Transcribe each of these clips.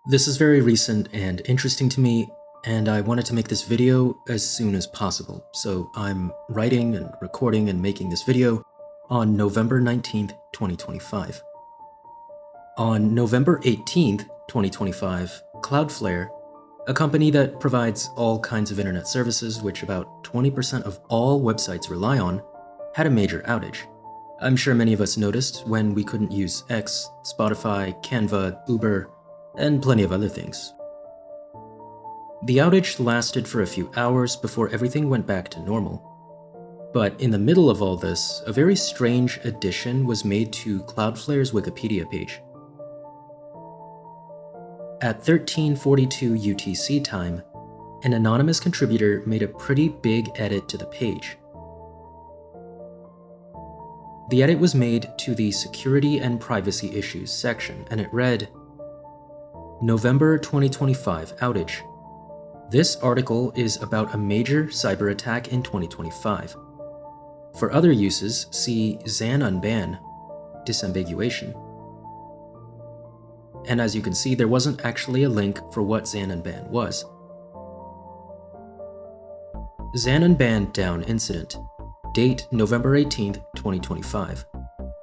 This is very recent and interesting to me, and I wanted to make this video as soon as possible, so I'm writing and recording and making this video on November 19th, 2025. On November 18th, 2025, Cloudflare, a company that provides all kinds of internet services which about 20% of all websites rely on, had a major outage. I'm sure many of us noticed when we couldn't use X, Spotify, Canva, Uber, and plenty of other things. The outage lasted for a few hours before everything went back to normal. But in the middle of all this, a very strange addition was made to Cloudflare's Wikipedia page. At 13:42 UTC time, an anonymous contributor made a pretty big edit to the page. The edit was made to the Security and Privacy Issues section, and it read, November 2025 outage. This article is about a major cyber attack in 2025. For other uses, see Xanunban, disambiguation. And as you can see, there wasn't actually a link for what Xanunban was. Xanunban down incident. Date November 18th, 2025.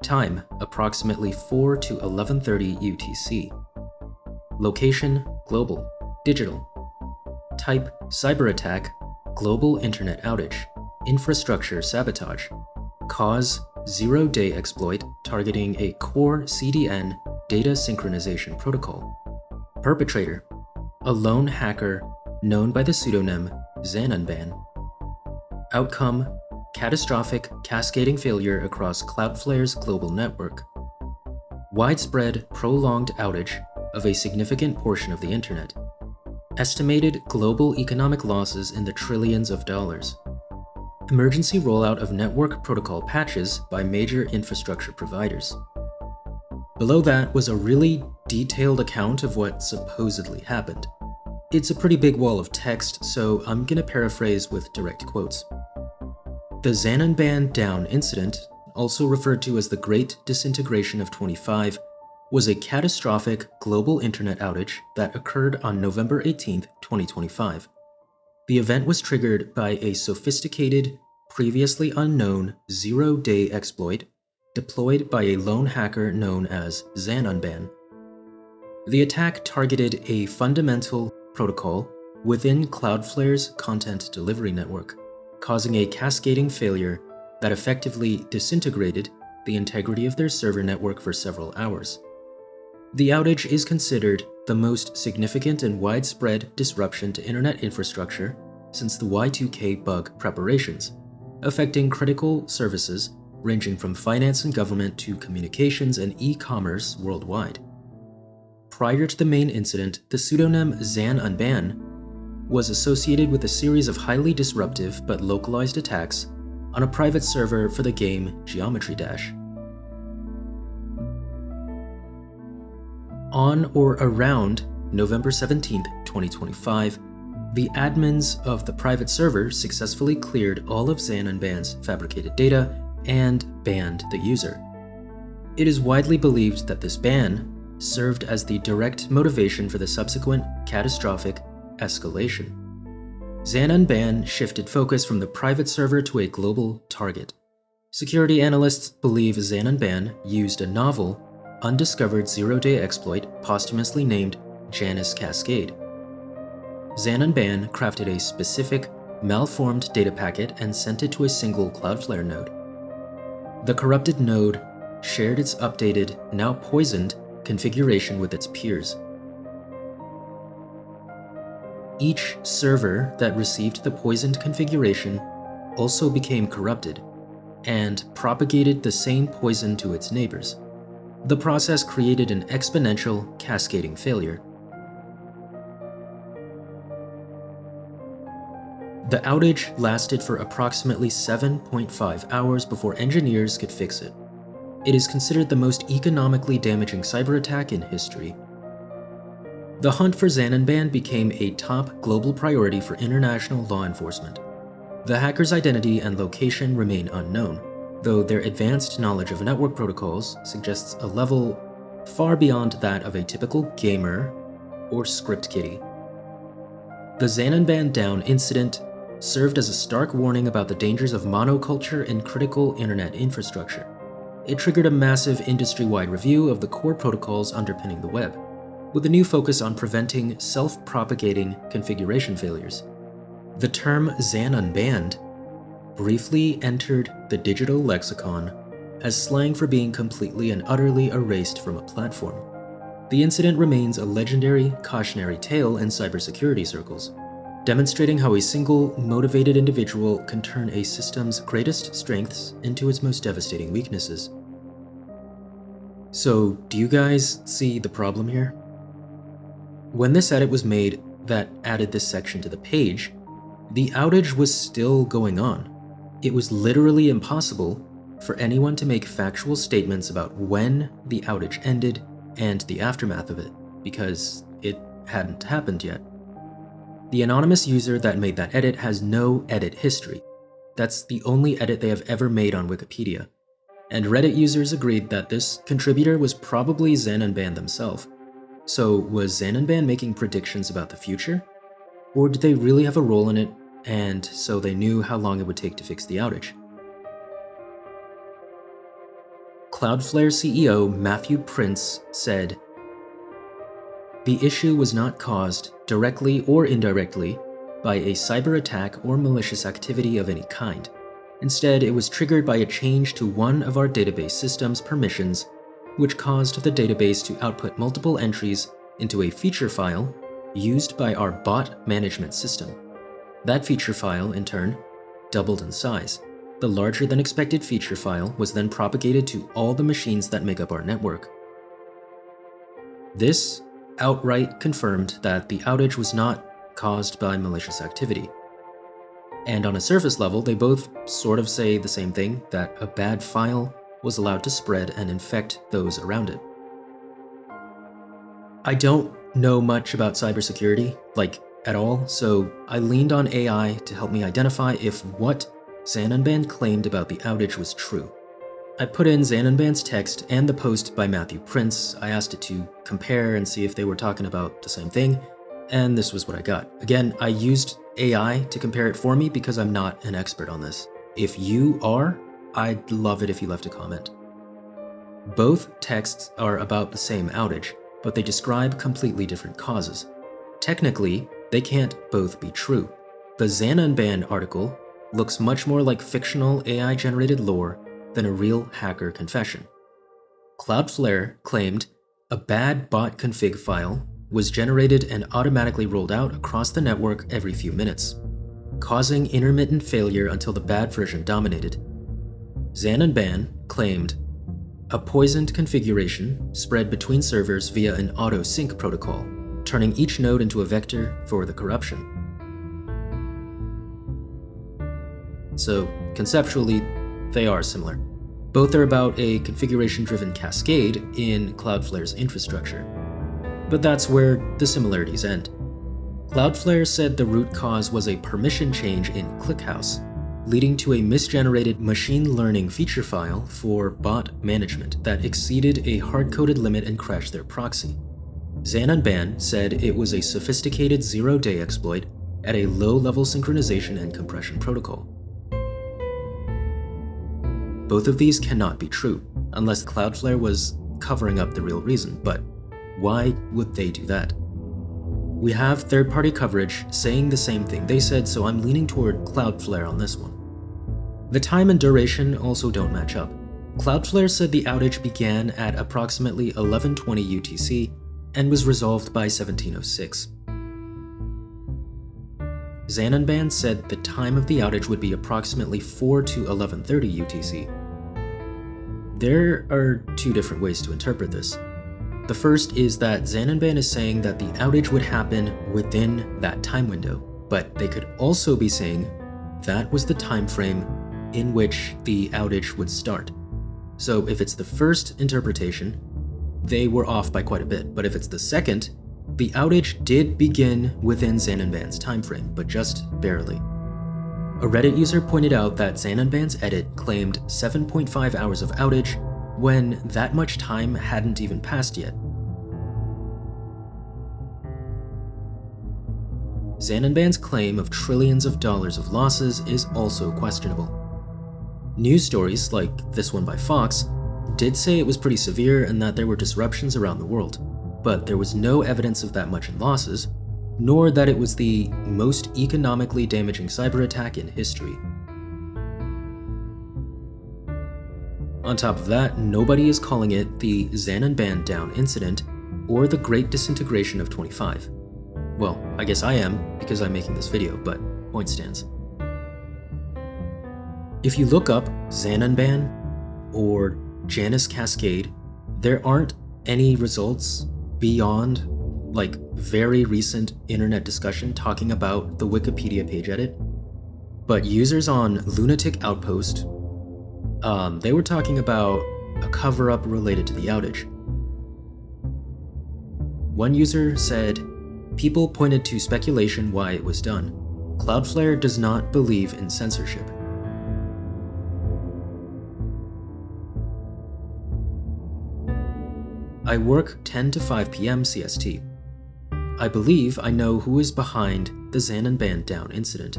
Time approximately 4 to 11:30 UTC. Location, global, digital. Type, cyber attack, global internet outage, infrastructure sabotage. Cause, zero-day exploit targeting a core CDN data synchronization protocol. Perpetrator, a lone hacker known by the pseudonym Xanunban. Outcome, catastrophic cascading failure across Cloudflare's global network. Widespread, prolonged outage of a significant portion of the internet. Estimated global economic losses in the trillions of dollars. Emergency rollout of network protocol patches by major infrastructure providers. Below that was a really detailed account of what supposedly happened. It's a pretty big wall of text, so I'm gonna paraphrase with direct quotes. The Xanunban down incident, also referred to as the Great Disintegration of 25, was a catastrophic global internet outage that occurred on November 18th, 2025. The event was triggered by a sophisticated, previously unknown zero-day exploit deployed by a lone hacker known as Xanunban. The attack targeted a fundamental protocol within Cloudflare's content delivery network, causing a cascading failure that effectively disintegrated the integrity of their server network for several hours. The outage is considered the most significant and widespread disruption to internet infrastructure since the Y2K bug preparations, affecting critical services ranging from finance and government to communications and e-commerce worldwide. Prior to the main incident, the pseudonym Xanunban was associated with a series of highly disruptive but localized attacks on a private server for the game Geometry Dash. On or around November 17th, 2025, the admins of the private server successfully cleared all of Xanunban's fabricated data and banned the user. It is widely believed that this ban served as the direct motivation for the subsequent catastrophic escalation. Xanunban shifted focus from the private server to a global target. Security analysts believe Xanunban used a novel, undiscovered zero-day exploit posthumously named Janus Cascade. Xanunban crafted a specific, malformed data packet and sent it to a single Cloudflare node. The corrupted node shared its updated, now poisoned, configuration with its peers. Each server that received the poisoned configuration also became corrupted and propagated the same poison to its neighbors. The process created an exponential, cascading failure. The outage lasted for approximately 7.5 hours before engineers could fix it. It is considered the most economically damaging cyber attack in history. The hunt for Xanunban became a top global priority for international law enforcement. The hacker's identity and location remain unknown, though their advanced knowledge of network protocols suggests a level far beyond that of a typical gamer or script kiddie. The Xanunban down incident served as a stark warning about the dangers of monoculture in critical internet infrastructure. It triggered a massive industry-wide review of the core protocols underpinning the web, with a new focus on preventing self-propagating configuration failures. The term Xanunban briefly entered the digital lexicon as slang for being completely and utterly erased from a platform. The incident remains a legendary, cautionary tale in cybersecurity circles, demonstrating how a single, motivated individual can turn a system's greatest strengths into its most devastating weaknesses. So, do you guys see the problem here? When this edit was made that added this section to the page, the outage was still going on. It was literally impossible for anyone to make factual statements about when the outage ended and the aftermath of it, because it hadn't happened yet. The anonymous user that made that edit has no edit history. That's the only edit they have ever made on Wikipedia. And Reddit users agreed that this contributor was probably Xanunban themselves. So was Xanunban making predictions about the future? Or did they really have a role in it, and so they knew how long it would take to fix the outage? Cloudflare CEO Matthew Prince said, "The issue was not caused, directly or indirectly, by a cyber attack or malicious activity of any kind. Instead, it was triggered by a change to one of our database system's permissions, which caused the database to output multiple entries into a feature file used by our bot management system. That feature file, in turn, doubled in size. The larger than expected feature file was then propagated to all the machines that make up our network." This outright confirmed that the outage was not caused by malicious activity. And on a surface level, they both sort of say the same thing, that a bad file was allowed to spread and infect those around it. I don't know much about cybersecurity, at all, so I leaned on AI to help me identify if what Xanunban claimed about the outage was true. I put in Xanunban's text and the post by Matthew Prince. I asked it to compare and see if they were talking about the same thing, and this was what I got. Again, I used AI to compare it for me because I'm not an expert on this. If you are, I'd love it if you left a comment. Both texts are about the same outage, but they describe completely different causes. Technically, they can't both be true. The Xanunban article looks much more like fictional AI-generated lore than a real hacker confession. Cloudflare claimed a bad bot config file was generated and automatically rolled out across the network every few minutes, causing intermittent failure until the bad version dominated. Xanunban claimed a poisoned configuration spread between servers via an auto-sync protocol, turning each node into a vector for the corruption. So, conceptually, they are similar. Both are about a configuration-driven cascade in Cloudflare's infrastructure. But that's where the similarities end. Cloudflare said the root cause was a permission change in ClickHouse, leading to a misgenerated machine learning feature file for bot management that exceeded a hard-coded limit and crashed their proxy. Xanunban said it was a sophisticated zero-day exploit at a low-level synchronization and compression protocol. Both of these cannot be true, unless Cloudflare was covering up the real reason, but why would they do that? We have third-party coverage saying the same thing they said, so I'm leaning toward Cloudflare on this one. The time and duration also don't match up. Cloudflare said the outage began at approximately 11:20 UTC and was resolved by 17:06. Xanunban said the time of the outage would be approximately 4 to 11:30 UTC. There are two different ways to interpret this. The first is that Xanunban is saying that the outage would happen within that time window, but they could also be saying that was the time frame in which the outage would start. So if it's the first interpretation, they were off by quite a bit, but if it's the second, the outage did begin within Xanunban's timeframe, but just barely. A Reddit user pointed out that Xanunban's edit claimed 7.5 hours of outage when that much time hadn't even passed yet. Xanunban's claim of trillions of dollars of losses is also questionable. News stories, like this one by Fox, did say it was pretty severe and that there were disruptions around the world, but there was no evidence of that much in losses, nor that it was the most economically damaging cyber attack in history. On top of that, nobody is calling it the Xanunban down incident or the Great Disintegration of 25. Well, I guess I am, because I'm making this video, but point stands. If you look up Xanunban or Janus Cascade, there aren't any results beyond like very recent internet discussion talking about the Wikipedia page edit. But users on Lunatic Outpost, they were talking about a cover-up related to the outage. One user said, "People pointed to speculation why it was done. Cloudflare does not believe in censorship." I work 10 to 5 p.m. CST. I believe I know who is behind the Xanunban down incident.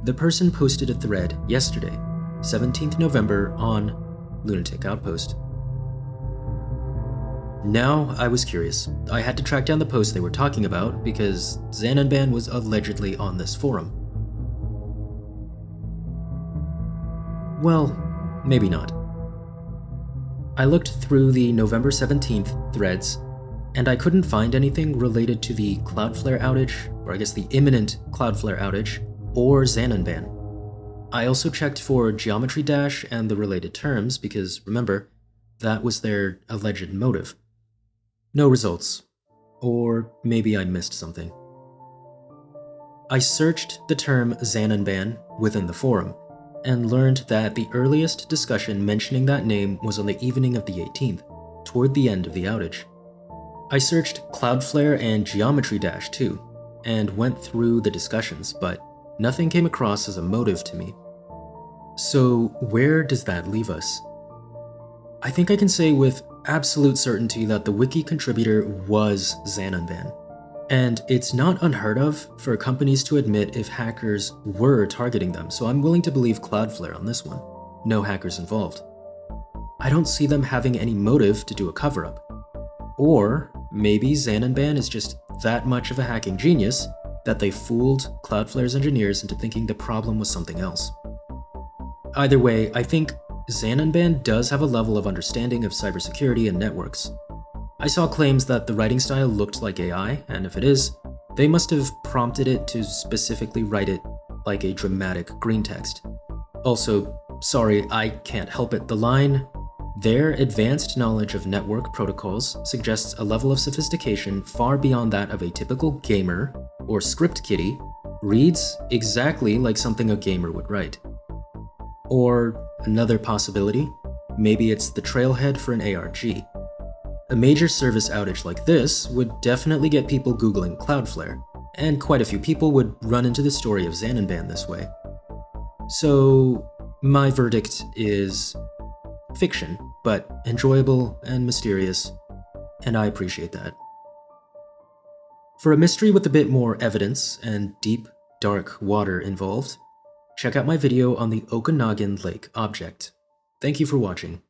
The person posted a thread yesterday, 17th November, on Lunatic Outpost. Now, I was curious. I had to track down the post they were talking about because Xanunban was allegedly on this forum. Well, maybe not. I looked through the November 17th threads, and I couldn't find anything related to the Cloudflare outage, or I guess the imminent Cloudflare outage, or Xanunban. I also checked for Geometry Dash and the related terms because, remember, that was their alleged motive. No results. Or maybe I missed something. I searched the term Xanunban within the forum, and learned that the earliest discussion mentioning that name was on the evening of the 18th, toward the end of the outage. I searched Cloudflare and Geometry Dash too, and went through the discussions, but nothing came across as a motive to me. So where does that leave us? I think I can say with absolute certainty that the wiki contributor was Xanunban. And it's not unheard of for companies to admit if hackers were targeting them, so I'm willing to believe Cloudflare on this one. No hackers involved. I don't see them having any motive to do a cover-up. Or maybe Xanunban is just that much of a hacking genius that they fooled Cloudflare's engineers into thinking the problem was something else. Either way, I think Xanunban does have a level of understanding of cybersecurity and networks. I saw claims that the writing style looked like AI, and if it is, they must have prompted it to specifically write it like a dramatic green text. Also, sorry, I can't help it, the line, "Their advanced knowledge of network protocols suggests a level of sophistication far beyond that of a typical gamer or script kiddie," reads exactly like something a gamer would write. Or another possibility, maybe it's the trailhead for an ARG. A major service outage like this would definitely get people Googling Cloudflare, and quite a few people would run into the story of Xanunban this way. So, my verdict is fiction, but enjoyable and mysterious, and I appreciate that. For a mystery with a bit more evidence and deep, dark water involved, check out my video on the Okanagan Lake object. Thank you for watching.